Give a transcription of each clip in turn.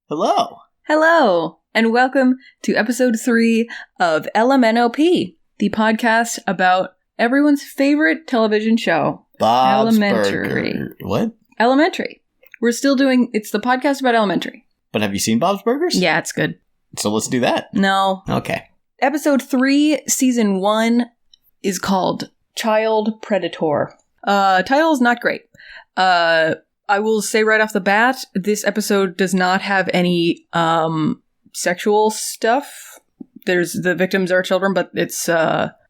Hello. Hello, and welcome to episode 3 of LMNOP, the podcast about everyone's favorite television show, Bob's Elementary. Burger. What? Elementary. We're still doing, it's the podcast about Elementary. But have you seen Bob's Burgers? Yeah, it's good. So let's do that. No. Okay. Episode 3, season 1 is called Child Predator. Title's not great. I will say right off the bat, this episode does not have any sexual stuff. The victims are children, but it's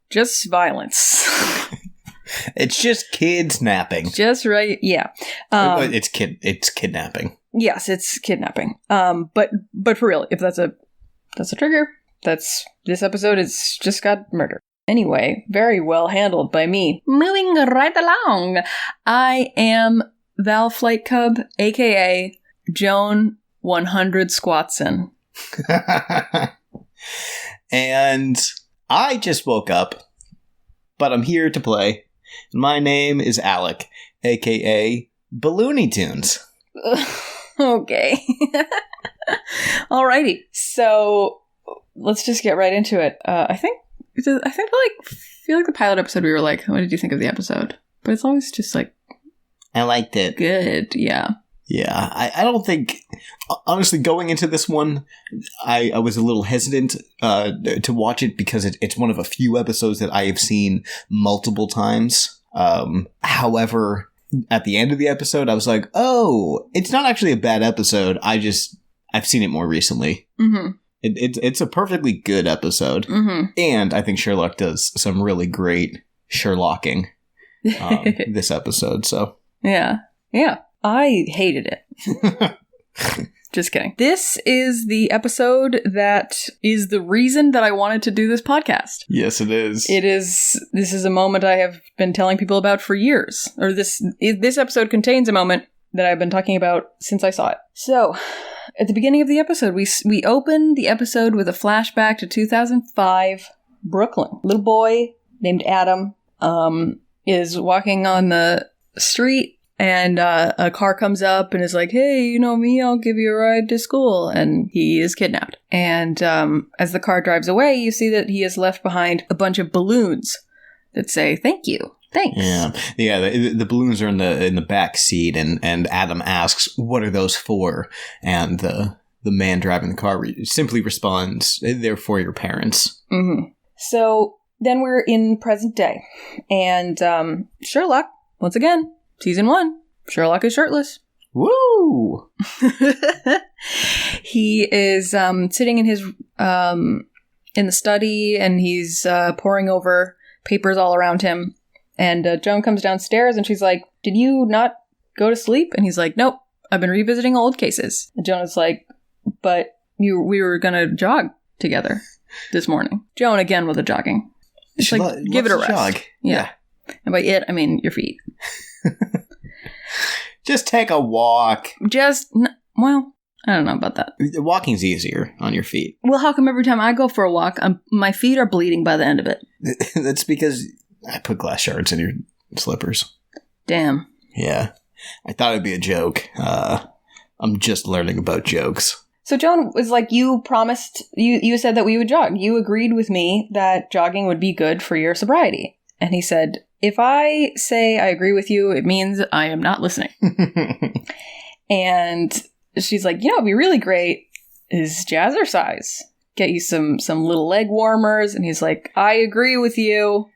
just violence. It's just kids napping. Just right, yeah. It's kidnapping. Yes, it's kidnapping. But for real, if that's a trigger, this episode is just got murder. Anyway, very well handled by me. Moving right along, I am Val Flight Cub, aka Joan 100 Squatson. And I just woke up, but I'm here to play. My name is Alec, aka Ballooney Tunes. Okay. Alrighty. So let's just get right into it. I feel like the pilot episode we were like, what did you think of the episode? But it's always just like, I liked it. Good, yeah. Yeah, I don't think, honestly, going into this one, I was a little hesitant to watch it because it's one of a few episodes that I have seen multiple times. However, at the end of the episode, I was like, oh, it's not actually a bad episode. I've seen it more recently. Mm-hmm. It's a perfectly good episode. Mm-hmm. And I think Sherlock does some really great Sherlocking this episode, so. Yeah. I hated it. Just kidding. This is the episode that is the reason that I wanted to do this podcast. Yes, it is. This is a moment I have been telling people about for years. Or this episode contains a moment that I've been talking about since I saw it. So, at the beginning of the episode, we open the episode with a flashback to 2005 Brooklyn. Little boy named Adam is walking on the street, and a car comes up and is like, hey, you know me, I'll give you a ride to school. And he is kidnapped. And as the car drives away, you see that he has left behind a bunch of balloons that say, thank you. Thanks. Yeah. The balloons are in the back seat, and Adam asks, what are those for? And the man driving the car simply responds, they're for your parents. Mm-hmm. So then we're in present day. And Sherlock, once again, Season 1, Sherlock is shirtless. Woo! He is sitting in his in the study, and he's poring over papers all around him. And Joan comes downstairs, and she's like, did you not go to sleep? And he's like, nope, I've been revisiting old cases. And Joan is like, but we were going to jog together this morning. Joan, again, with the jogging. It's like, give it a rest. Jog. Yeah. And by it, I mean your feet. Just take a walk. Well, I don't know about that. Walking's easier on your feet. Well, how come every time I go for a walk, my feet are bleeding by the end of it? That's because I put glass shards in your slippers. Damn. Yeah. I thought it'd be a joke. I'm just learning about jokes. So Joan was like, you promised, you said that we would jog. You agreed with me that jogging would be good for your sobriety. And he said, if I say I agree with you, it means I am not listening. And she's like, you know, it'd be really great is jazzercise. Get you some little leg warmers. And he's like, I agree with you.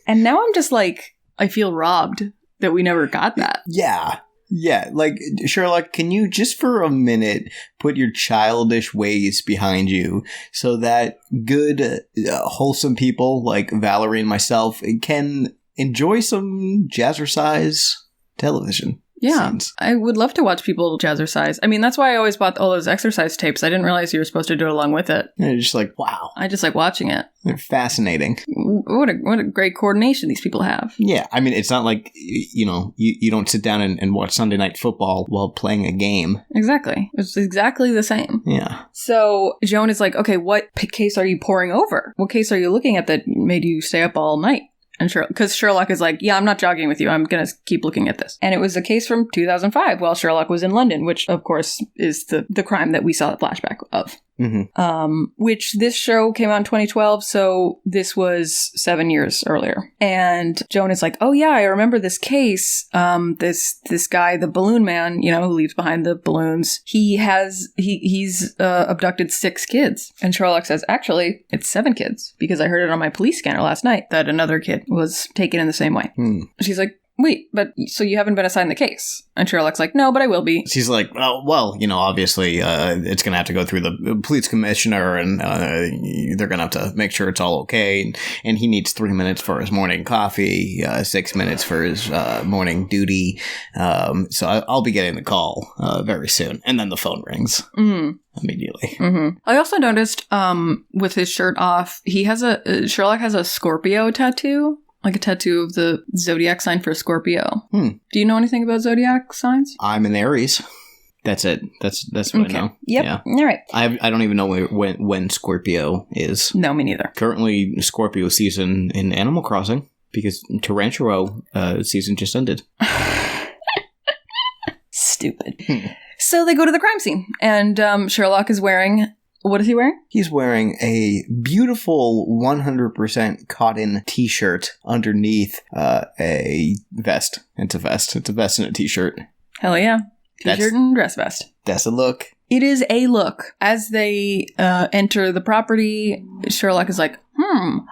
And now I'm just like, I feel robbed that we never got that. Yeah. Yeah, like, Sherlock, can you just for a minute put your childish ways behind you so that good, wholesome people like Valerie and myself can enjoy some jazzercise television? Yeah, scenes. I would love to watch people jazzercise. I mean, that's why I always bought all those exercise tapes. I didn't realize you were supposed to do it along with it. And you're just like, wow. I just like watching it. They're fascinating. What a great coordination these people have. Yeah, I mean, it's not like, you know, you don't sit down and watch Sunday Night Football while playing a game. Exactly. It's exactly the same. Yeah. So Joan is like, okay, what case are you poring over? What case are you looking at that made you stay up all night? And because Sherlock is like, yeah, I'm not jogging with you. I'm going to keep looking at this. And it was a case from 2005 while Sherlock was in London, which, of course, is the crime that we saw the flashback of. Mm-hmm. Which this show came out in 2012, so this was 7 years earlier. And Joan is like, oh yeah, I remember this case. This guy, the balloon man, who leaves behind the balloons, he's abducted 6 kids. And Sherlock says, actually, it's 7 kids, because I heard it on my police scanner last night that another kid was taken in the same way. She's like, wait, but so you haven't been assigned the case? And Sherlock's like, no, but I will be. She's like, oh, well, obviously it's going to have to go through the police commissioner, and they're going to have to make sure it's all okay. And he needs 3 minutes for his morning coffee, 6 minutes for his morning duty. So I'll be getting the call very soon. And then the phone rings. Immediately. I also noticed with his shirt off, Sherlock has a Scorpio tattoo. Like a tattoo of the zodiac sign for Scorpio. Do you know anything about zodiac signs? I'm an Aries. That's it. That's what I know. Yep. Yeah. All right. I don't even know when Scorpio is. No, me neither. Currently, Scorpio season in Animal Crossing, because Tarantula season just ended. Stupid. So they go to the crime scene, and Sherlock is wearing... What is he wearing? He's wearing a beautiful 100% cotton t-shirt underneath a vest. It's a vest. It's a vest and a t-shirt. Hell yeah. T-shirt and dress vest. That's a look. It is a look. As they enter the property, Sherlock is like,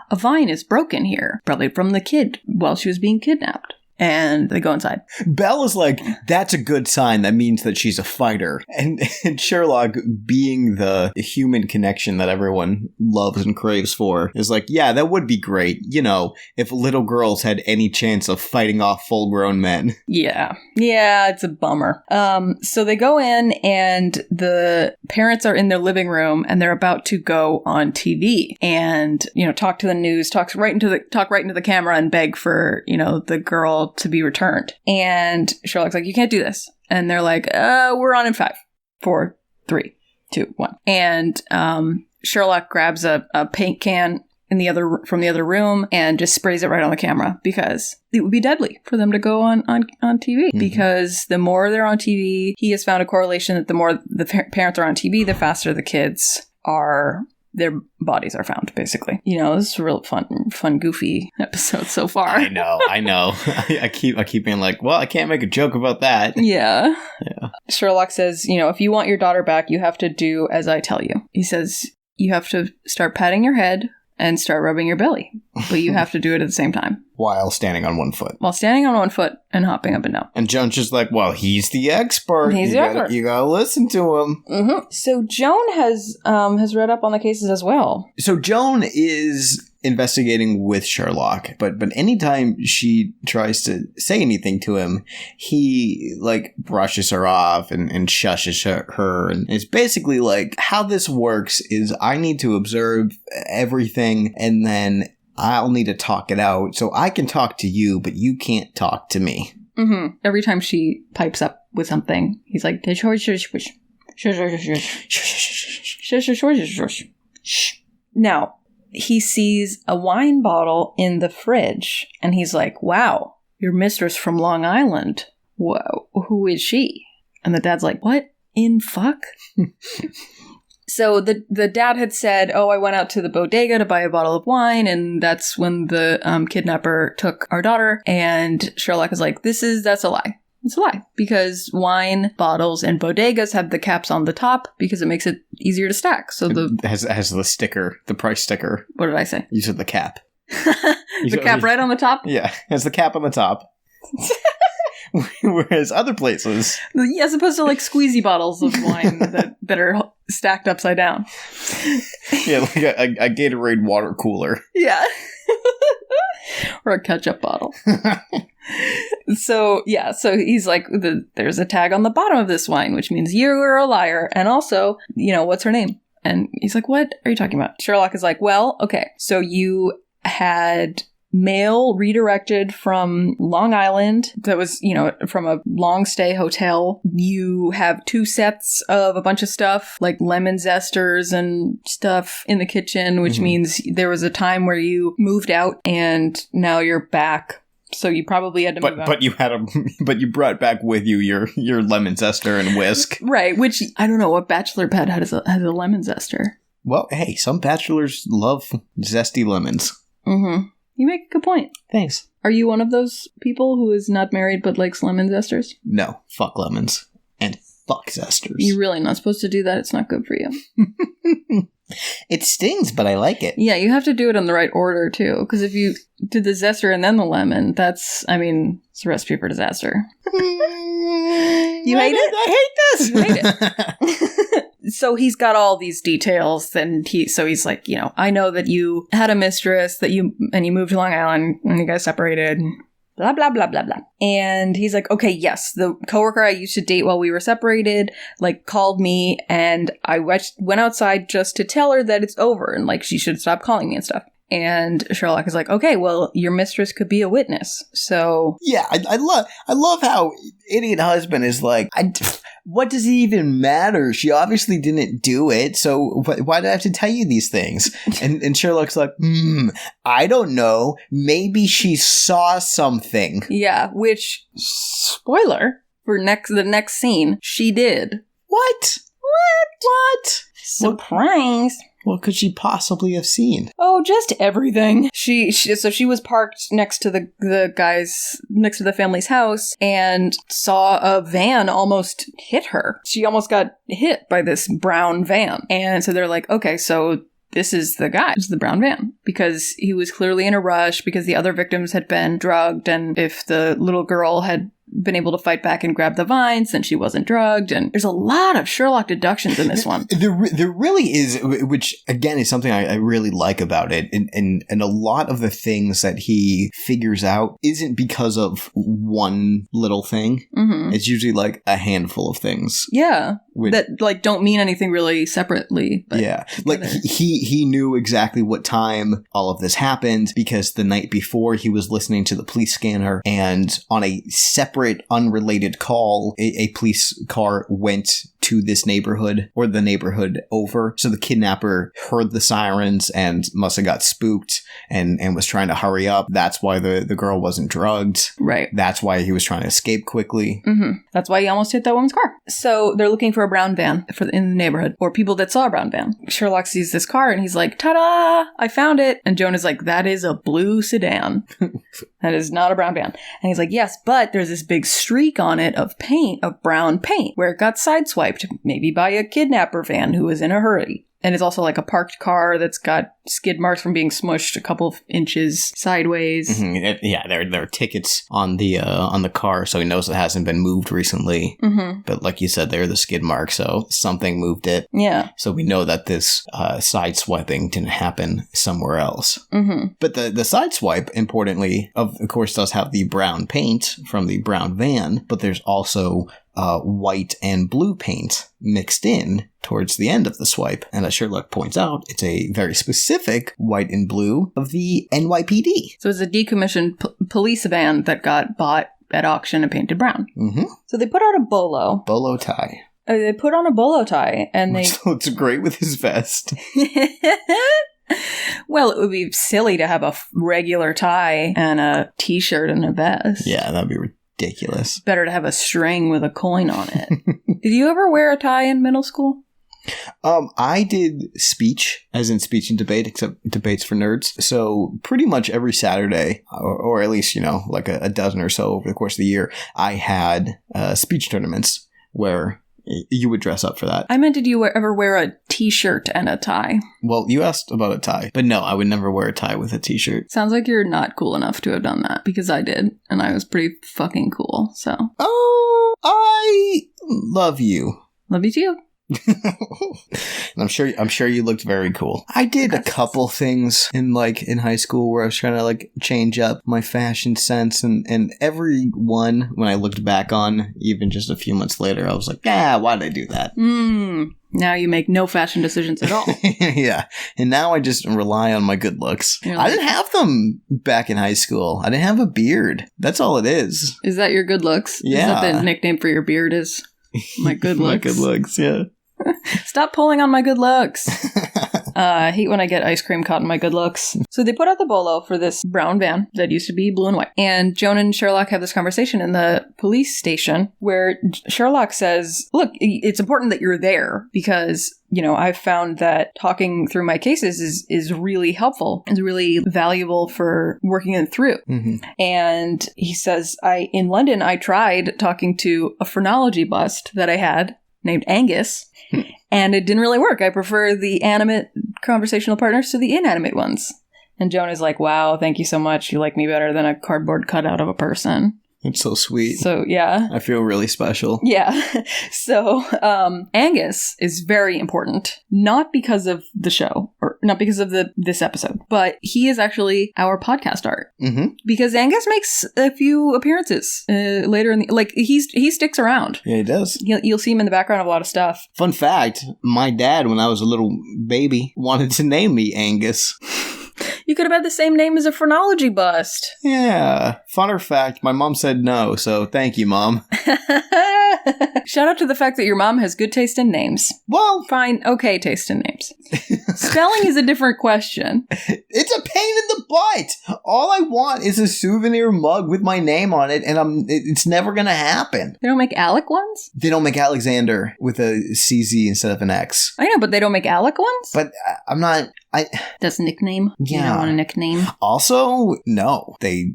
a vine is broken here. Probably from the kid while she was being kidnapped. And they go inside. Belle is like, that's a good sign. That means that she's a fighter. And Sherlock, being the human connection that everyone loves and craves for, is like, yeah, that would be great. If little girls had any chance of fighting off full-grown men. Yeah. Yeah, it's a bummer. So they go in, and the parents are in their living room, and they're about to go on TV and, talk to the news, talk right into the camera and beg for, the girl to be returned. And Sherlock's like, you can't do this. And they're like, we're on in 5, 4, 3, 2, 1. And Sherlock grabs a paint can from the other room and just sprays it right on the camera, because it would be deadly for them to go on TV. Because the more they're on TV, he has found a correlation that the more the parents are on TV, the faster the kids are... their bodies are found, basically. This is a real fun, goofy episode so far. I know. I keep being like, well, I can't make a joke about that. Yeah. Sherlock says, if you want your daughter back, you have to do as I tell you. He says, you have to start patting your head and start rubbing your belly. But you have to do it at the same time. While standing on one foot. While standing on one foot and hopping up and down. And Joan's just like, well, he's the expert. He's the expert. You gotta listen to him. So Joan has read up on the cases as well. So Joan is investigating with Sherlock, but anytime she tries to say anything to him, he brushes her off and shushes her, and it's basically like, how this works is I need to observe everything, and then I'll need to talk it out, so I can talk to you, but you can't talk to me. Every time she pipes up with something, he's like, now, he sees a wine bottle in the fridge, and he's like, wow, your mistress from Long Island. Whoa, who is she? And the dad's like, what in fuck? So the dad had said, I went out to the bodega to buy a bottle of wine, and that's when the kidnapper took our daughter. And Sherlock is like, that's a lie. It's a lie, because wine bottles and bodegas have the caps on the top because it makes it easier to stack. So it has the sticker, the price sticker. What did I say? You said the cap. The cap right on the top? Yeah, it has the cap on the top. Whereas other places... As opposed to squeezy bottles of wine that are stacked upside down. Yeah, like a Gatorade water cooler. Yeah. Or a ketchup bottle. So he's like, there's a tag on the bottom of this wine, which means you're a liar. And also, what's her name? And he's like, what are you talking about? Sherlock is like, well, okay, so you had mail redirected from Long Island that was, from a long stay hotel. You have 2 sets of a bunch of stuff, like lemon zesters and stuff in the kitchen, which means there was a time where you moved out and now you're back. So you probably had to move out. But you brought back with you your lemon zester and whisk. Right, which I don't know what bachelor pad has a lemon zester. Well, hey, some bachelors love zesty lemons. Mm-hmm. You make a good point. Thanks. Are you one of those people who is not married but likes lemon zesters? No, fuck lemons. And fuck zesters. You're really not supposed to do that. It's not good for you. It stings, but I like it. Yeah, you have to do it in the right order, too. Because if you did the zester and then the lemon, it's a recipe for disaster. You hate it? I hate this! You hate it. So he's got all these details, and he's like, I know that you had a mistress, and you moved to Long Island, and you guys separated, blah, blah, blah, blah, blah. And he's like, okay, yes, the coworker I used to date while we were separated, called me, and I went outside just to tell her that it's over, and, she should stop calling me and stuff. And Sherlock is like, okay, well, your mistress could be a witness, so... Yeah, I love how idiot husband is like, what does it even matter? She obviously didn't do it, so why do I have to tell you these things? And Sherlock's like, I don't know. Maybe she saw something. Yeah, which, spoiler, for the next scene, she did. What? Surprise! What could she possibly have seen? Oh, just everything. She was parked next to the family's house and saw a van almost hit her. She almost got hit by this brown van. And so they're like, okay, so this is the guy. This is the brown van. Because he was clearly in a rush because the other victims had been drugged, and if the little girl had been able to fight back and grab the vines, then she wasn't drugged. And there's a lot of Sherlock deductions in this one. There really is, which again is something I really like about it. And a lot of the things that he figures out isn't because of one little thing. Mm-hmm. It's usually a handful of things. Yeah. That don't mean anything really separately. But yeah. He knew exactly what time all of this happened because the night before he was listening to the police scanner, and on a separate unrelated call, a police car went to this neighborhood or the neighborhood over. So the kidnapper heard the sirens and must have got spooked and was trying to hurry up. That's why the girl wasn't drugged. Right. That's why he was trying to escape quickly. Mm-hmm. That's why he almost hit that woman's car. So they're looking for a brown van in the neighborhood, or people that saw a brown van. Sherlock sees this car and he's like, ta-da! I found it. And Joan is like, that is a blue sedan. That is not a brown van. And he's like, yes, but there's this big streak on it of brown paint, where it got sideswiped, maybe by a kidnapper van who was in a hurry. And it's also a parked car that's got skid marks from being smushed a couple of inches sideways. Mm-hmm. Yeah, there are tickets on the car, so he knows it hasn't been moved recently. Mm-hmm. But like you said, they're the skid marks, so something moved it. Yeah. So we know that this side swiping didn't happen somewhere else. Mm-hmm. But the side swipe, importantly, of course, does have the brown paint from the brown van, but there's also white and blue paint mixed in towards the end of the swipe. And as Sherlock points out, it's a very specific white and blue of the NYPD. So it's a decommissioned police van that got bought at auction and painted brown. Mm-hmm. So they put out a bolo. Bolo tie. They put on a bolo tie and they... Which looks great with his vest. Well, it would be silly to have a regular tie and a t-shirt and a vest. Yeah, that'd be ridiculous. Better to have a string with a coin on it. Did you ever wear a tie in middle school? I did speech, as in speech and debate, except debates for nerds. So pretty much every Saturday, or at least, a dozen or so over the course of the year, I had speech tournaments where you would dress up for that. I meant, did you ever wear a t-shirt and a tie? Well, you asked about a tie, but no, I would never wear a tie with a t-shirt. Sounds like you're not cool enough to have done that, because I did, and I was pretty fucking cool, so. Oh, I love you. Love you too. I'm sure you looked very cool. I did a couple things in high school where I was trying to change up my fashion sense, and every one when I looked back on, even just a few months later, I was like, why did I do that? Now you make no fashion decisions at all. Yeah. And now I just rely on my good looks. You're I like- didn't have them back in high school. I didn't have a beard. That's all it is. Is that your good looks? Yeah. Is that the nickname for your beard is? My good looks. My good looks, yeah. Stop pulling on my good looks. I hate when I get ice cream caught in my good looks. So they put out the bolo for this brown van that used to be blue and white. And Joan and Sherlock have this conversation in the police station where Sherlock says, look, it's important that you're there because, you know, I've found that talking through my cases is really helpful. It's really valuable for working them through. Mm-hmm. And he says, in London, I tried talking to a phrenology bust that I had named Angus. And it didn't really work. I prefer the animate conversational partners to the inanimate ones. And Joan is like, wow, thank you so much. You like me better than a cardboard cutout of a person. It's so sweet. So, yeah. I feel really special. Yeah. So, Angus is very important, not because of the show, or not because of this episode, but he is actually our podcast art. Mm-hmm. Because Angus makes a few appearances later in the... Like, he sticks around. Yeah, he does. You'll see him in the background of a lot of stuff. Fun fact, my dad, when I was a little baby, wanted to name me Angus. You could have had the same name as a phrenology bust. Yeah. Funner fact, my mom said no, so thank you, Mom. Shout out to the fact that your mom has good taste in names. Well, Fine, okay taste in names. Spelling is a different question. it's a pain in the butt. All I want is a souvenir mug with my name on it, and it's never going to happen. They don't make Alec ones? They don't make Alexander with a CZ instead of an X. I know, but they don't make Alec ones? But I'm not... That's a nickname? You Yeah. don't want a nickname? Also, no. They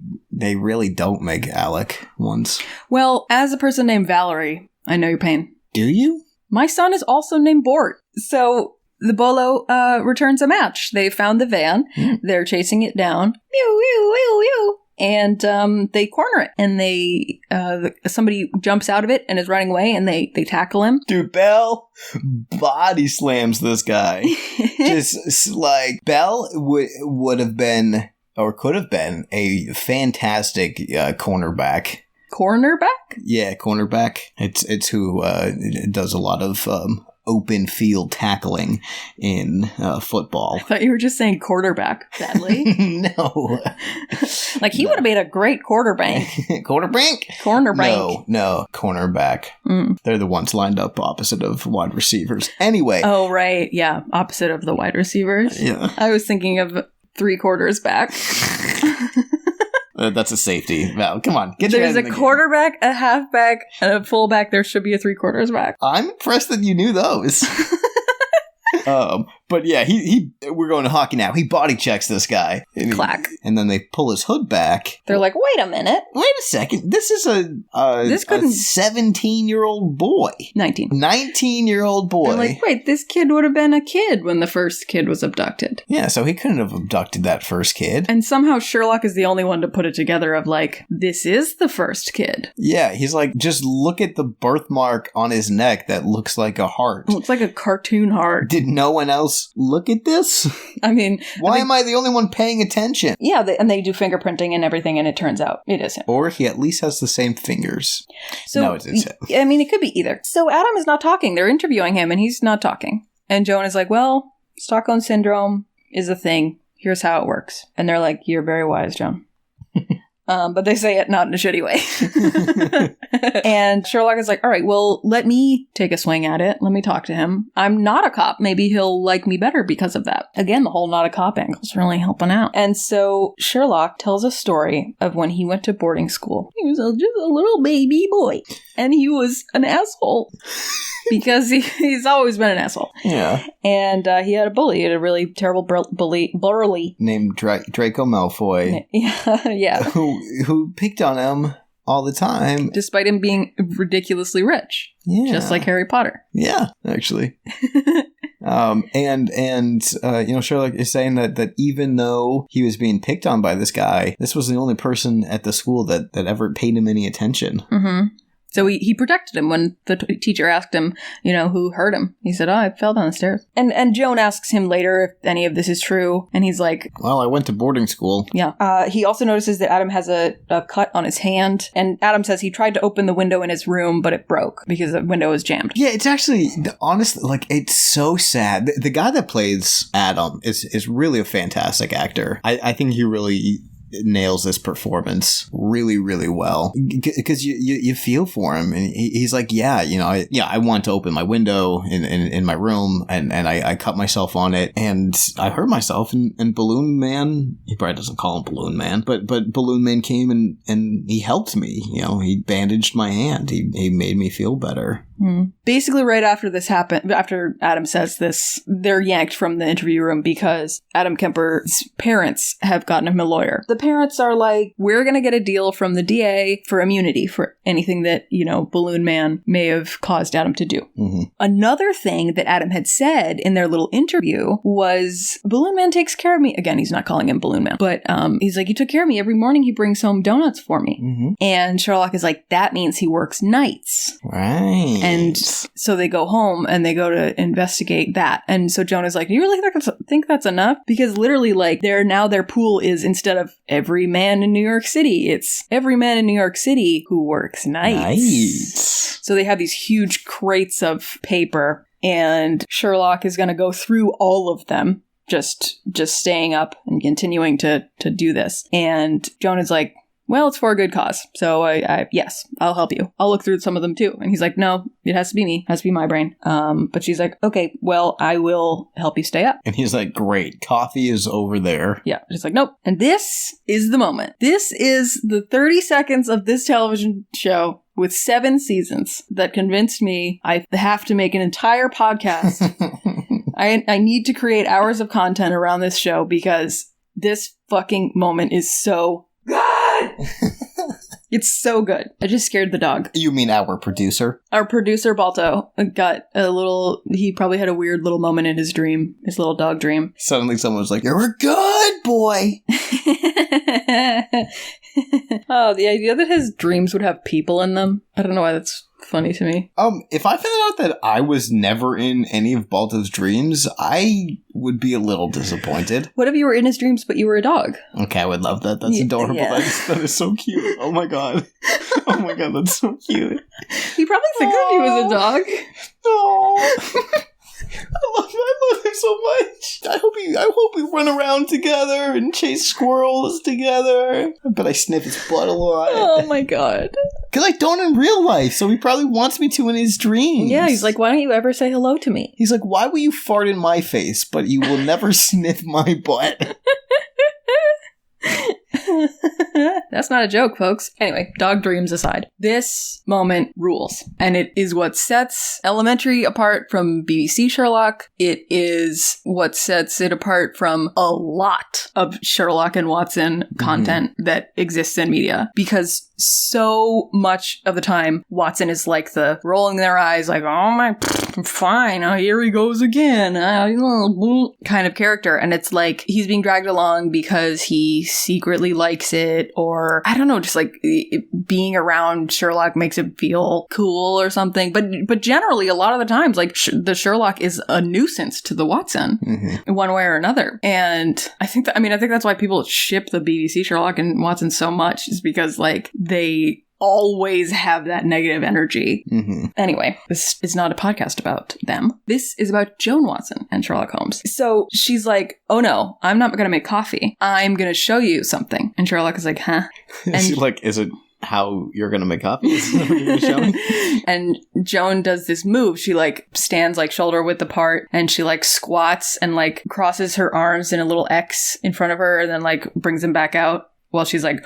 really don't make Alec ones. Well, as a person named Valerie, I know your pain. Do you? My son is also named Bort. So the Bolo returns a match. They found the van. They're chasing it down. Mew, mew, mew, mew. And they corner it. And they somebody jumps out of it and is running away. And they tackle him. Dude, Belle body slams this guy. Just like, Belle would have been, or could have been, a fantastic cornerback. Cornerback? Yeah, cornerback. It's who does a lot of open field tackling in football. I thought you were just saying quarterback, sadly. No. Like, he would have made a great quarterback. Cornerback? Cornerback. No, cornerback. Mm. They're the ones lined up opposite of wide receivers. Anyway. Oh, right. Yeah. Opposite of the wide receivers. Yeah. I was thinking of 3/4 back. That's a safety. Val, come on. Get your There's head a in the quarterback, a halfback, and a fullback. There should be a 3/4 back. I'm impressed that you knew those. But yeah, we're going to hockey now. He body checks this guy. Clack. And then they pull his hood back. They're like, wait a minute. Wait a second. This is a 17-year-old boy. 19. 19-year-old boy. They're like, wait, this kid would have been a kid when the first kid was abducted. Yeah, so he couldn't have abducted that first kid. And somehow Sherlock is the only one to put it together of like, this is the first kid. Yeah, he's like, just look at the birthmark on his neck that looks like a heart. It looks like a cartoon heart. Did no one else look at this? I mean... Why am I the only one paying attention? Yeah, and they do fingerprinting and everything, and it turns out it is him. Or he at least has the same fingers. So, no, it's him. I mean, it could be either. So Adam is not talking. They're interviewing him, and he's not talking. And Joan is like, well, Stockholm Syndrome is a thing. Here's how it works. And they're like, you're very wise, Joan. But they say it not in a shitty way. And Sherlock is like, all right, well, let me take a swing at it. Let me talk to him. I'm not a cop. Maybe he'll like me better because of that. Again, the whole not a cop angle's really helping out. And so Sherlock tells a story of when he went to boarding school. He was just a little baby boy. And he was an asshole. Because he's always been an asshole. Yeah. And he had a bully. He had a really terrible bully. Burly. Named Draco Malfoy. Yeah. Who picked on him all the time. Despite him being ridiculously rich. Yeah. Just like Harry Potter. Yeah, actually. Sherlock is saying that even though he was being picked on by this guy, this was the only person at the school that ever paid him any attention. Mm-hmm. So he protected him when the teacher asked him, who hurt him. He said, I fell down the stairs. And Joan asks him later if any of this is true. And he's like, well, I went to boarding school. Yeah. He also notices that Adam has a cut on his hand. And Adam says he tried to open the window in his room, but it broke because the window was jammed. Yeah, it's actually, honestly, like, it's so sad. The guy that plays Adam is really a fantastic actor. I think he really nails this performance really, really well, because you feel for him, and he's like, I want to open my window in my room, and I cut myself on it, and I hurt myself, and Balloon Man, he probably doesn't call him Balloon Man, but Balloon Man came and he helped me. He bandaged my hand. He made me feel better. Basically, right after this happened, after Adam says this, they're yanked from the interview room because Adam Kemper's parents have gotten him a lawyer. The parents are like, we're going to get a deal from the DA for immunity for anything that, Balloon Man may have caused Adam to do. Mm-hmm. Another thing that Adam had said in their little interview was, Balloon Man takes care of me. Again, he's not calling him Balloon Man, but he's like, he took care of me. Every morning he brings home donuts for me. Mm-hmm. And Sherlock is like, that means he works nights. Right. And so they go home and they go to investigate that. And so Joan is like, do you really think that's enough? Because literally, like, their pool is, instead of every man in New York City, it's every man in New York City who works nights. So they have these huge crates of paper, and Sherlock is going to go through all of them, just staying up and continuing to do this. And Joan is like, well, it's for a good cause. So yes, I'll help you. I'll look through some of them too. And he's like, no, it has to be me. It has to be my brain. But she's like, okay, well, I will help you stay up. And he's like, great, coffee is over there. Yeah. She's like, nope. And this is the moment. This is the 30 seconds of this television show with 7 seasons that convinced me I have to make an entire podcast. I need to create hours of content around this show because this fucking moment is so good. It's so good. I just scared the dog. You mean our producer? Our producer, Balto, got he probably had a weird little moment in his dream, his little dog dream. Suddenly someone was like, you're a good boy. Oh, the idea that his dreams would have people in them. I don't know why that's funny to me. If I found out that I was never in any of Balto's dreams, I would be a little disappointed. What if you were in his dreams, but you were a dog? Okay, I would love that. That's adorable. Yeah. That is so cute. Oh my god. Oh my god, that's so cute. He probably thinks of you as a dog. Oh. I love him so much. I hope we run around together and chase squirrels together. But I sniff his butt a lot. Oh my god. Because I don't in real life, so he probably wants me to in his dreams. Yeah, he's like, why don't you ever say hello to me? He's like, why will you fart in my face, but you will never sniff my butt? That's not a joke, folks. Anyway, dog dreams aside, this moment rules. And it is what sets Elementary apart from BBC Sherlock. It is what sets it apart from a lot of Sherlock and Watson content that exists in media. Because so much of the time, Watson is like the rolling their eyes, like, oh my, fine, oh, here he goes again, kind of character. And it's like he's being dragged along because he secretly likes it, or I don't know, just like being around Sherlock makes him feel cool or something. But generally, a lot of the times, like the Sherlock is a nuisance to the Watson in one way or another. And I think that's why people ship the BBC Sherlock and Watson so much, is because like they always have that negative energy. Anyway, this is not a podcast about them. This is about Joan Watson and Sherlock Holmes. So she's like, oh no, I'm not going to make coffee. I'm going to show you something. And Sherlock is like, huh? And she's like, is it how you're going to make coffee? Is that what you're going to show me? And Joan does this move. She like stands like shoulder width apart, and she like squats and like crosses her arms in a little X in front of her, and then like brings them back out while she's like,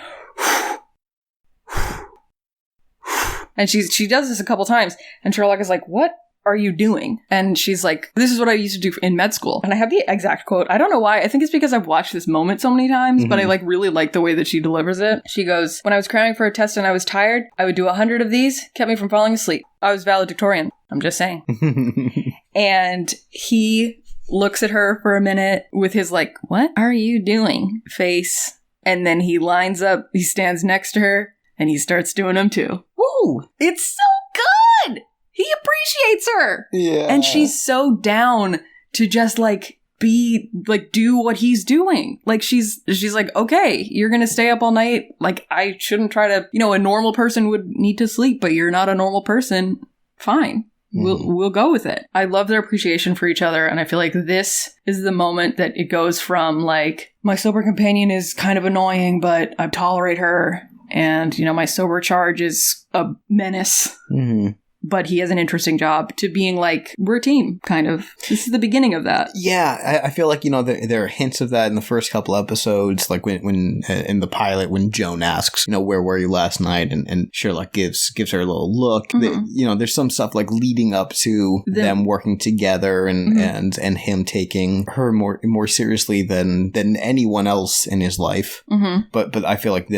and she does this a couple times, and Sherlock is like, what are you doing? And she's like, this is what I used to do in med school. And I have the exact quote. I don't know why. I think it's because I've watched this moment so many times, but I like really like the way that she delivers it. She goes, when I was cramming for a test and I was tired, I would do 100 of these, kept me from falling asleep. I was valedictorian. I'm just saying. And he looks at her for a minute with his like, what are you doing face? And then he lines up, he stands next to her, And he starts doing them too. Woo! It's so good! He appreciates her! Yeah. And she's so down to just, like, be, like, do what he's doing. Like, she's like, okay, you're gonna stay up all night. Like, I shouldn't try to, a normal person would need to sleep, but you're not a normal person. Fine. We'll go with it. I love their appreciation for each other, and I feel like this is the moment that it goes from, like, my sober companion is kind of annoying, but I tolerate her, and, my sober charge is a menace. Mm-hmm. But he has an interesting job, to being like, we're a team, kind of. This is the beginning of that. Yeah, I feel like, there are hints of that in the first couple episodes, like when in the pilot, when Joan asks, where were you last night? And Sherlock gives her a little look. Mm-hmm. There's some stuff like leading up to them working together and him taking her more seriously than anyone else in his life. Mm-hmm. But I feel like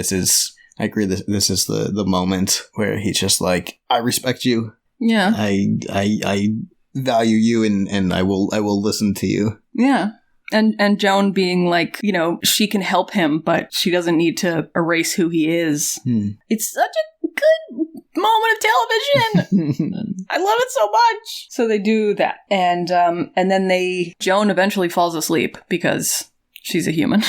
I agree. This is the moment where he's just like, I respect you. Yeah. I value you, and I will listen to you. Yeah. And Joan being like, she can help him, but she doesn't need to erase who he is. It's such a good moment of television. I love it so much. So they do that, and then Joan eventually falls asleep because she's a human.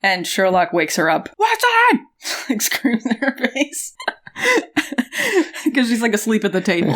And Sherlock wakes her up. Watson! Like, screams in her face. Because she's, like, asleep at the table.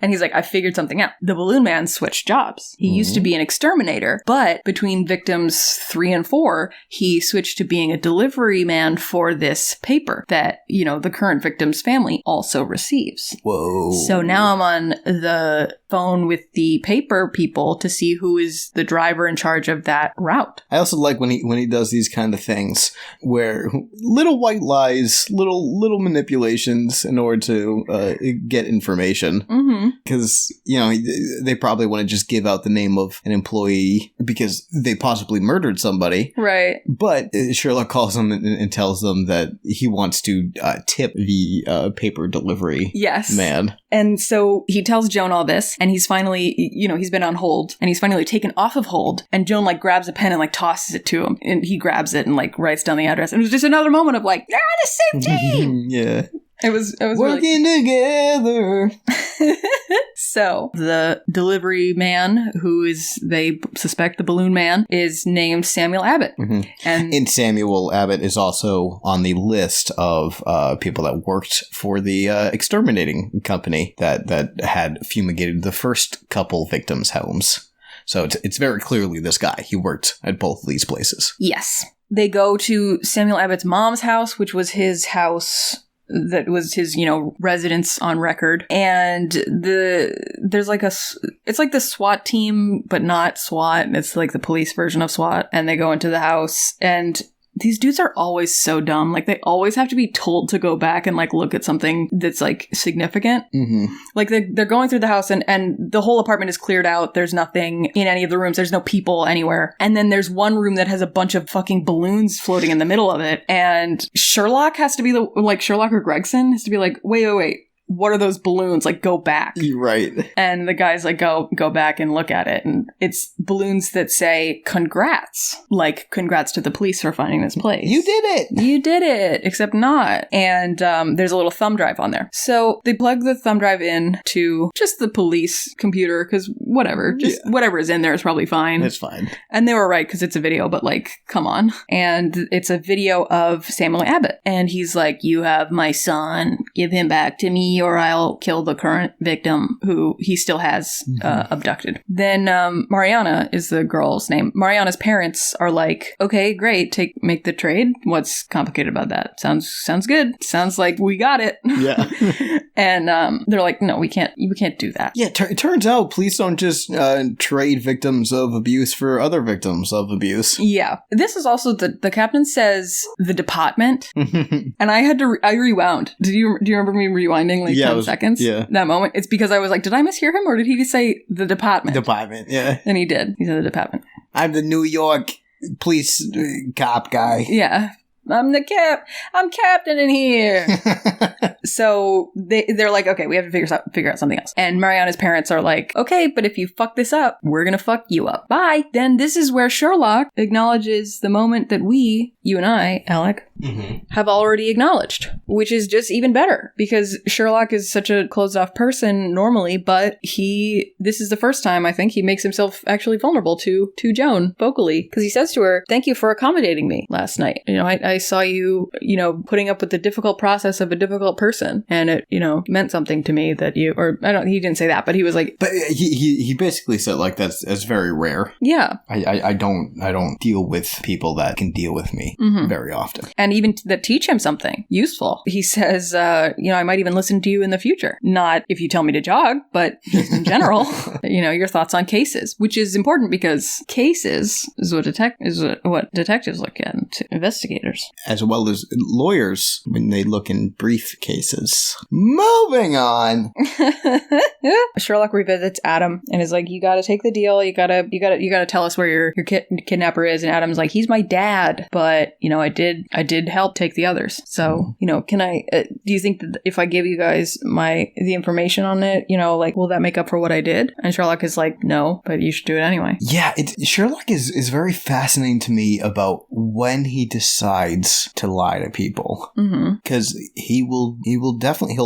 And he's like, I figured something out. The balloon man switched jobs. He used to be an exterminator, but between victims 3 and 4, he switched to being a delivery man for this paper that, the current victim's family also receives. Whoa. So now I'm on the phone with the paper people to see who is the driver in charge of that route. I also like when he does these kind of things where little white lies, little manipulations in order to get information. Because, they probably want to just give out the name of an employee because they possibly murdered somebody. Right. But Sherlock calls them and tells them that he wants to tip the paper delivery man. And so he tells Joan all this, and he's finally, he's been on hold, and he's finally taken off of hold, and Joan, like, grabs a pen and, like, tosses it to him, and he grabs it and, like, writes down the address. And it was just another moment of, like, they're on the same team! Yeah. It was working together. So the delivery man, who they suspect the balloon man, is named Samuel Abbott. Mm-hmm. And Samuel Abbott is also on the list of people that worked for the exterminating company that had fumigated the first couple victims' homes. So it's very clearly this guy. He worked at both of these places. Yes. They go to Samuel Abbott's mom's house, which was his house that was his, residence on record. And there's like it's like the SWAT team, but not SWAT. It's like the police version of SWAT. And they go into the house, and these dudes are always so dumb. Like, they always have to be told to go back and, like, look at something that's, like, significant. Mm-hmm. Like, they're going through the house, and the whole apartment is cleared out. There's nothing in any of the rooms. There's no people anywhere. And then there's one room that has a bunch of fucking balloons floating in the middle of it. And Sherlock has to be Sherlock or Gregson has to be like, wait. What are those balloons? Like, go back. Right. And the guy's like, go back and look at it. And it's balloons that say, congrats. Like, congrats to the police for finding this place. You did it! You did it! Except not. And there's a little thumb drive on there. So they plug the thumb drive in to just the police computer, because whatever. Whatever is in there is probably fine. It's fine. And they were right, because it's a video, but, like, come on. And it's a video of Samuel Abbott. And he's like, you have my son. Give him back to me, or I'll kill the current victim who he still has abducted. Then Mariana is the girl's name. Mariana's parents are like, okay, great, make the trade. What's complicated about that? Sounds good. Sounds like we got it. Yeah. And they're like, no, we can't do that. Yeah, it turns out police don't just trade victims of abuse for other victims of abuse. Yeah. This is also the captain says the department. And I rewound. Do you remember me rewinding 10 seconds? Yeah. That moment. It's because I was like, did I mishear him, or did he say the department? Department, yeah. And he did. He said the department. I'm the New York police cop guy. Yeah. I'm captain in here. So they're like, okay, we have to figure out something else. And Mariana's parents are like, okay, but if you fuck this up, we're gonna fuck you up. Bye. Then this is where Sherlock acknowledges the moment that you and I, Alec, have already acknowledged, which is just even better because Sherlock is such a closed off person normally, but this is the first time I think he makes himself actually vulnerable to Joan vocally, because he says to her, "Thank you for accommodating me last night. I saw you, putting up with the difficult process of a difficult person, and it, meant something to me that he didn't say that, but he was like, but he basically said like that's very rare. Yeah. I don't deal with people that can deal with me very often. And even that teach him something useful. He says, I might even listen to you in the future. Not if you tell me to jog, but just in general, your thoughts on cases, which is important because cases is what detectives look at, investigators. As well as lawyers when they look in brief cases. Moving on. Sherlock revisits Adam and is like, you gotta take the deal. You gotta tell us where your kidnapper is. And Adam's like, he's my dad, but I did help take the others. So, can I, do you think that if I give you guys the information on it, will that make up for what I did? And Sherlock is like, no, but you should do it anyway. Yeah, Sherlock is very fascinating to me about when he decides to lie to people. Because he'll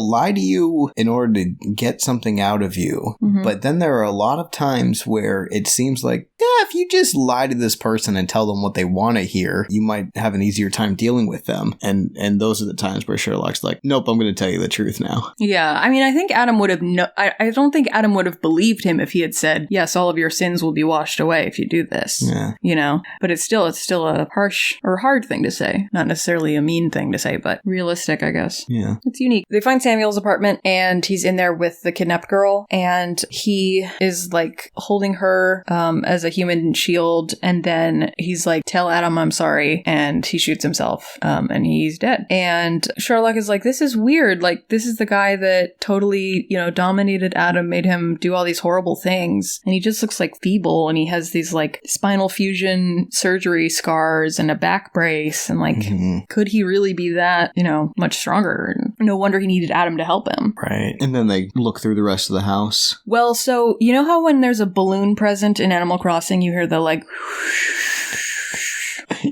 lie to you in order to get something out of you. But then there are a lot of times where it seems like, if you just lie to this person and tell them what they want to hear, you might have an easier time dealing with them. And those are the times where Sherlock's like, nope, I'm going to tell you the truth now. Yeah, I mean, I think Adam would have I don't think Adam would have believed him if he had said, yes, all of your sins will be washed away if you do this. Yeah. But it's still a harsh or hard thing to say. Not necessarily a mean thing to say, but realistic, I guess. Yeah. It's unique. They find Samuel's apartment and he's in there with the kidnapped girl and he is like holding her as a human shield, and then he's like, tell Adam I'm sorry, and he shoots himself and he's dead. And Sherlock is like, this is weird, like this is the guy that totally dominated Adam, made him do all these horrible things, and he just looks like feeble, and he has these like spinal fusion surgery scars and a back brace, and like could he really be that much stronger? No wonder he needed Adam to help him. Right. And then they look through the rest of the house. Well, so you know how when there's a balloon present in Animal Crossing, you hear the like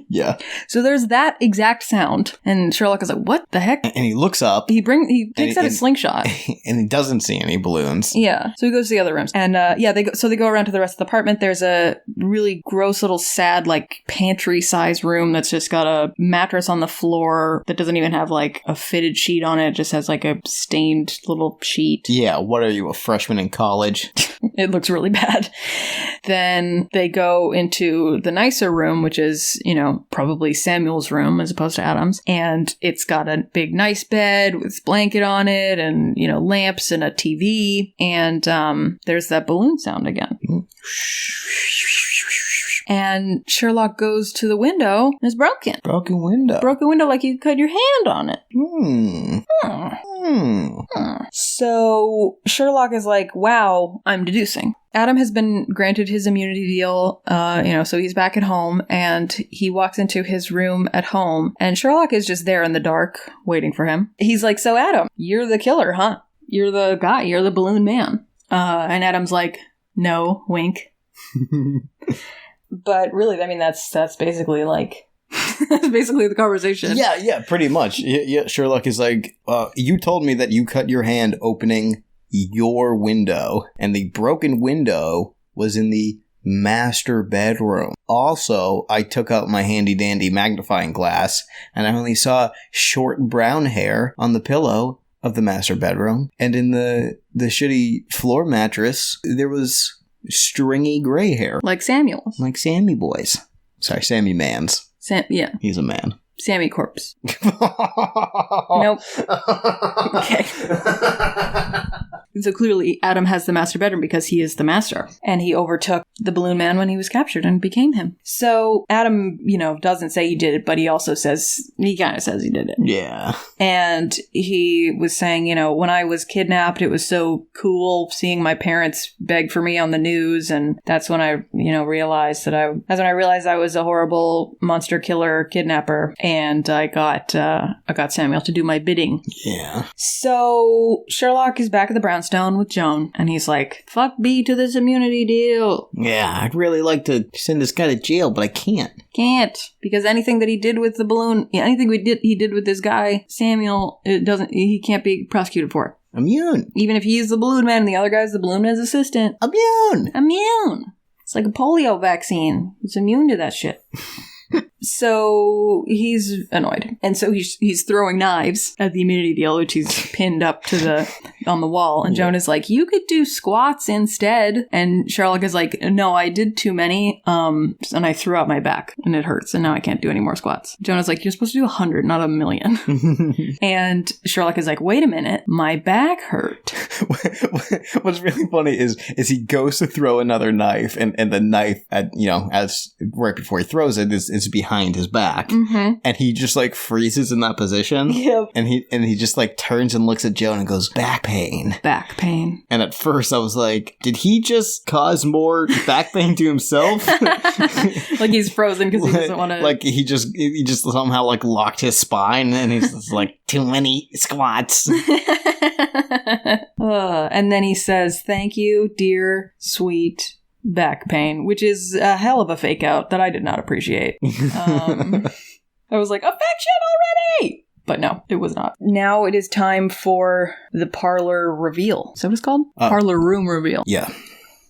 Yeah. So there's that exact sound, and Sherlock is like, "What the heck?" And he looks up. He takes out a slingshot, and he doesn't see any balloons. Yeah. So he goes to the other rooms, and they go around to the rest of the apartment. There's a really gross little sad like pantry size room that's just got a mattress on the floor that doesn't even have like a fitted sheet on it. It just has like a stained little sheet. Yeah. What are you, a freshman in college? It looks really bad. Then they go into the nicer room, which is, probably Samuel's room as opposed to Adam's. And it's got a big, nice bed with a blanket on it and, lamps and a TV. And there's that balloon sound again. And Sherlock goes to the window and it's broken. Broken window. Broken window like you cut your hand on it. So Sherlock is like, wow, I'm deducing. Adam has been granted his immunity deal, so he's back at home, and he walks into his room at home, and Sherlock is just there in the dark, waiting for him. He's like, so Adam, you're the killer, huh? You're the guy, you're the balloon man. And Adam's like, no, wink. But really, I mean, that's basically like... That's basically the conversation. Yeah, pretty much. Yeah, Sherlock is like, you told me that you cut your hand opening your window, and the broken window was in the master bedroom. Also, I took out my handy-dandy magnifying glass, and I only saw short brown hair on the pillow of the master bedroom, and in the shitty floor mattress, there was stringy gray hair. Like Samuel's. Like Sammy boys. Sorry, Sammy Man's. Yeah. He's a man. Sammy corpse. Nope. Okay. So clearly Adam has the master bedroom because he is the master. And he overtook the balloon man when he was captured and became him. So Adam, doesn't say he did it, but he also says, he kind of says he did it. Yeah. And he was saying, when I was kidnapped, it was so cool seeing my parents beg for me on the news. And that's when I, realized I was a horrible monster killer kidnapper. and I got Samuel to do my bidding. Yeah. So Sherlock is back at the brownstone with Joan, and he's like, fuck B to this immunity deal. Yeah, I'd really like to send this guy to jail, but I can't. Can't, because anything that he did with the balloon, anything he did with this guy, Samuel, he can't be prosecuted for it. Immune. Even if he's the balloon man and the other guy's the balloon man's assistant. Immune. It's like a polio vaccine. It's immune to that shit. So he's annoyed. And so he's throwing knives at the immunity deal, which he's pinned up on the wall. And Joan is like, you could do squats instead. And Sherlock is like, no, I did too many. And I threw out my back and it hurts. And now I can't do any more squats. Joan is like, you're supposed to do 100, not 1,000,000. And Sherlock is like, wait a minute, my back hurt. What's really funny is he goes to throw another knife, and the knife as right before he throws it is behind his back, and he just like freezes in that position. Yep. And he just like turns and looks at Joan and goes, back pain. Back pain. And at first I was like, did he just cause more back pain to himself? Like he's frozen because he doesn't want to. Like he just somehow like locked his spine, and he's just like, too many squats. And then he says, thank you, dear, sweet back pain, which is a hell of a fake out that I did not appreciate. I was like, affection already! But no, it was not. Now it is time for the parlor reveal. Is that what it's called? Parlor room reveal. Yeah.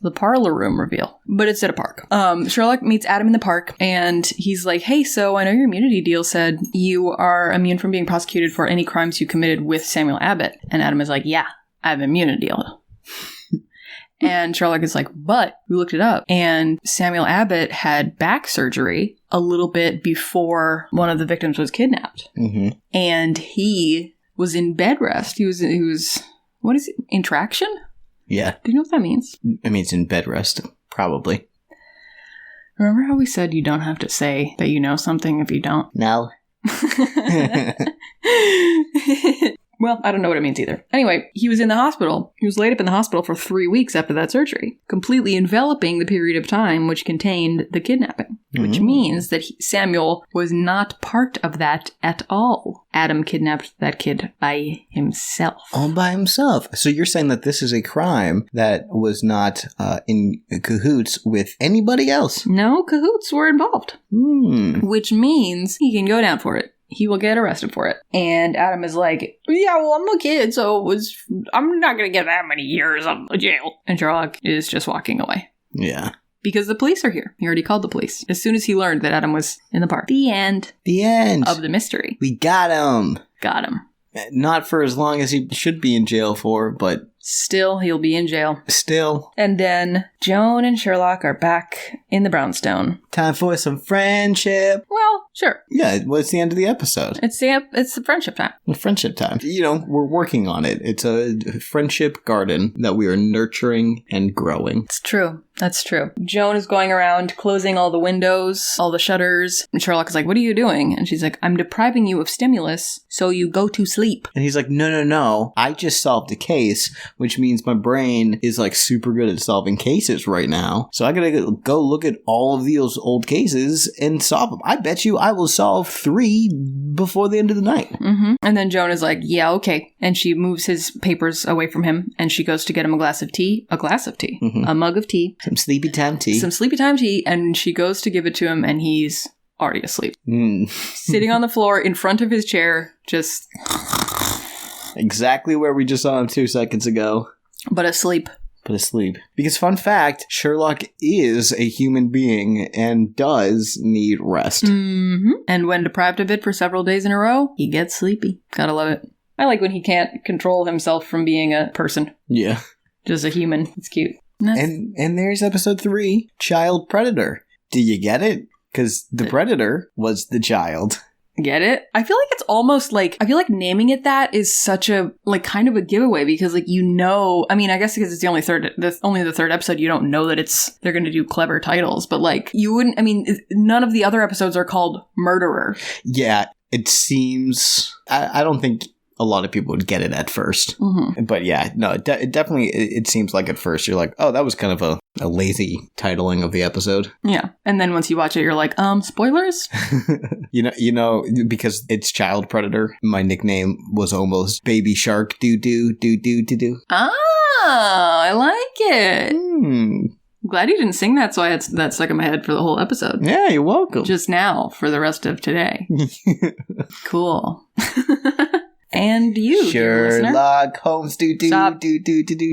The parlor room reveal. But it's at a park. Sherlock meets Adam in the park, and he's like, hey, so I know your immunity deal said you are immune from being prosecuted for any crimes you committed with Samuel Abbott. And Adam is like, yeah, I have an immunity deal. And Sherlock is like, but we looked it up, and Samuel Abbott had back surgery a little bit before one of the victims was kidnapped. Mm-hmm. And he was in bed rest. He was, what is it? Intraction? Yeah. Do you know what that means? It means in bed rest, probably. Remember how we said you don't have to say that you know something if you don't? No. Well, I don't know what it means either. Anyway, he was in the hospital. He was laid up in the hospital for 3 weeks after that surgery, completely enveloping the period of time which contained the kidnapping, which means that Samuel was not part of that at all. Adam kidnapped that kid by himself. All by himself. So you're saying that this is a crime that was not in cahoots with anybody else? No, cahoots were involved. Which means he can go down for it. He will get arrested for it. And Adam is like, yeah, well, I'm a kid, so I'm not going to get that many years of jail. And Sherlock is just walking away. Yeah. Because the police are here. He already called the police as soon as he learned that Adam was in the park. The end. The end. Of the mystery. We got him. Got him. Not for as long as he should be in jail for, but... Still, he'll be in jail. Still. And then Joan and Sherlock are back in the brownstone. Time for some friendship. Well, sure. Yeah, well, it's the end of the episode. It's the friendship time. Friendship time. We're working on it. It's a friendship garden that we are nurturing and growing. It's true. That's true. Joan is going around closing all the windows, all the shutters. And Sherlock is like, what are you doing? And she's like, I'm depriving you of stimulus, so you go to sleep. And he's like, no. I just solved a case, which means my brain is like super good at solving cases right now. So I gotta go look at all of those old cases and solve them. I bet you I will solve 3 before the end of the night. Mm-hmm. And then Joan is like, yeah, okay. And she moves his papers away from him, and she goes to get him a glass of tea, a mug of tea. Some sleepy time tea. And she goes to give it to him, and he's already asleep. Sitting on the floor in front of his chair, just... Exactly where we just saw him 2 seconds ago. But asleep. Because fun fact, Sherlock is a human being and does need rest. Mm-hmm. And when deprived of it for several days in a row, he gets sleepy. Gotta love it. I like when he can't control himself from being a person. Yeah. Just a human. It's cute. And there's episode 3, Child Predator. Do you get it? Because the predator was the child. Get it? I feel like it's almost like, I feel like naming it that is such a, like, kind of a giveaway, because, like, I mean, I guess because it's only the third episode, you don't know that they're going to do clever titles, but, like, you wouldn't, I mean, none of the other episodes are called Murderer. Yeah, it seems, I don't think a lot of people would get it at first. Mm-hmm. But yeah, no, it definitely, it seems like at first you're like, oh, that was kind of a a lazy titling of the episode. Yeah. And then once you watch it, you're like, spoilers? You know, because it's Child Predator, my nickname was almost Baby Shark do. Ah, I like it. Glad you didn't sing that, so I had that stuck in my head for the whole episode. Yeah, you're welcome. Just now for the rest of today. Cool. And you, dear listener. Sherlock Holmes do.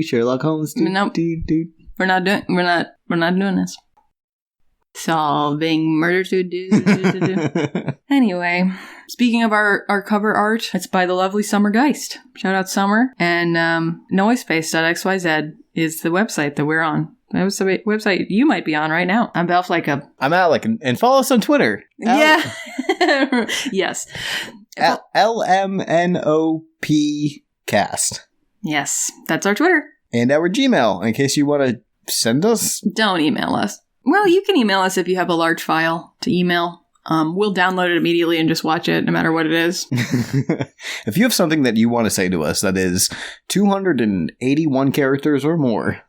Sherlock Holmes do. Nope. Do. We're not doing this. Solving murder to do. Anyway, speaking of our cover art, it's by the lovely Summer Geist. Shout out Summer. And noisepace.xyz is the website that we're on. That was the website you might be on right now. I'm Balflycup. I'm Alec, and follow us on Twitter. Yeah. Yes. LMNOP cast. Yes, that's our Twitter. And our Gmail, in case you want to send us. Don't email us. Well, you can email us if you have a large file to email. We'll download it immediately and just watch it, no matter what it is. If you have something that you want to say to us that is 281 characters or more,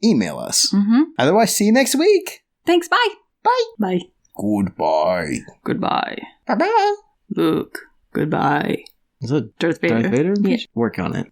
email us. Otherwise, see you next week. Thanks, bye. Bye. Bye. Goodbye. Goodbye. Bye-bye. Luke, goodbye. Is it Darth Vader? Darth Vader? Yeah. Work on it.